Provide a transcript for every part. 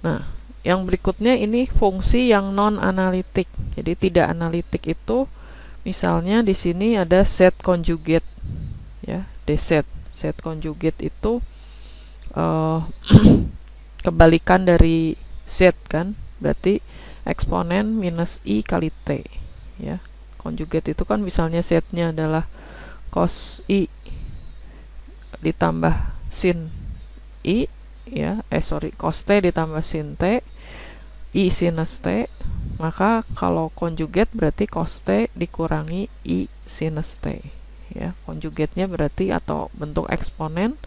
Nah, yang berikutnya ini fungsi yang non-analitik. Jadi tidak analitik itu misalnya di sini ada set conjugate ya, dset. Set conjugate itu kebalikan dari z kan, berarti eksponen minus i kali t ya. Conjugate itu kan misalnya setnya adalah cos i ditambah sin i ya, cos t ditambah sin t i sinus t, maka kalau conjugate berarti cos t dikurangi i sinus t ya. Conjugate-nya berarti atau bentuk eksponen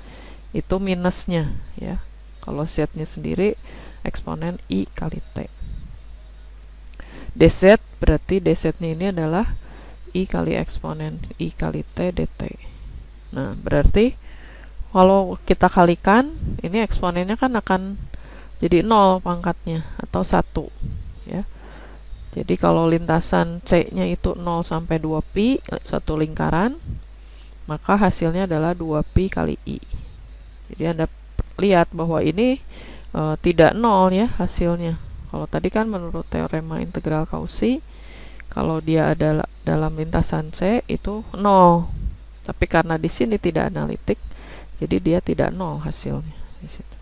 itu minusnya ya. Kalau setnya sendiri eksponen i kali t. dz berarti dz-nya ini adalah i kali eksponen i kali t dt. Nah, berarti kalau kita kalikan, ini eksponennya kan akan jadi 0 pangkatnya atau 1 ya. Jadi kalau lintasan C-nya itu 0 sampai 2pi, satu lingkaran, maka hasilnya adalah 2pi kali i. Jadi Anda lihat bahwa ini tidak 0 ya hasilnya. Kalau tadi kan menurut teorema integral Cauchy, kalau dia ada dalam lintasan C itu 0. Tapi karena di sini tidak analitik, jadi dia tidak 0 hasilnya di situ.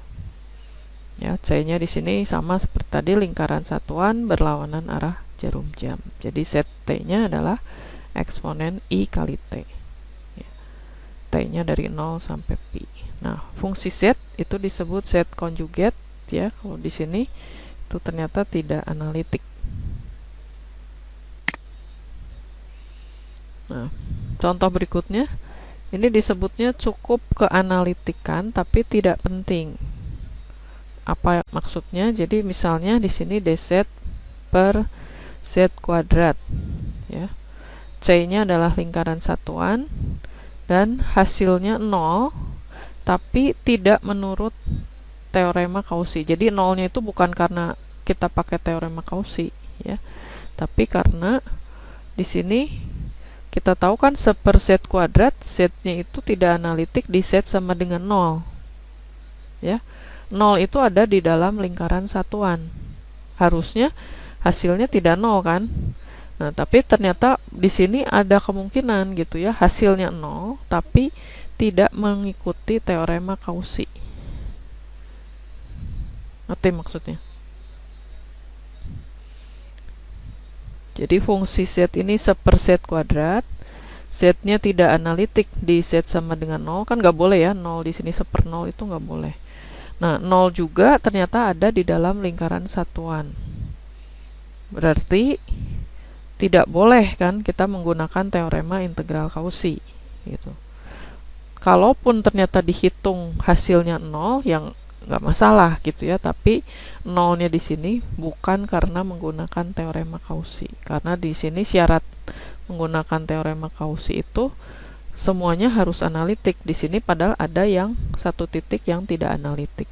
Ya, C-nya di sini sama seperti tadi, lingkaran satuan berlawanan arah jarum jam. Jadi set T-nya adalah eksponen i kali T. Ya. T-nya dari 0 sampai pi. Nah, fungsi set itu disebut set conjugate ya. Kalau di sini itu ternyata tidak analitik. Nah, contoh berikutnya ini disebutnya cukup keanalitikan tapi tidak penting. Apa maksudnya? Jadi misalnya di sini dz per z kuadrat ya. C-nya adalah lingkaran satuan dan hasilnya 0 tapi tidak menurut teorema Cauchy. Jadi 0-nya itu bukan karena kita pakai teorema Cauchy ya, tapi karena di sini kita tahu kan per z kuadrat, z-nya itu tidak analitik di z sama dengan 0 ya. 0 itu ada di dalam lingkaran satuan. Harusnya hasilnya tidak 0 kan? Nah, tapi ternyata di sini ada kemungkinan gitu ya, hasilnya 0 tapi tidak mengikuti teorema Cauchy. Ngerti maksudnya? Jadi fungsi z ini seper z kuadrat, z-nya tidak analitik di z sama dengan 0, kan nggak boleh ya, 0 di sini seper 0 itu nggak boleh. Nah, 0 juga ternyata ada di dalam lingkaran satuan. Berarti tidak boleh kan kita menggunakan teorema integral Cauchy gitu. Kalaupun ternyata dihitung hasilnya 0, yang nggak masalah gitu ya, tapi 0-nya di sini bukan karena menggunakan teorema Cauchy. Karena di sini syarat menggunakan teorema Cauchy itu semuanya harus analitik. Di sini padahal ada yang satu titik yang tidak analitik.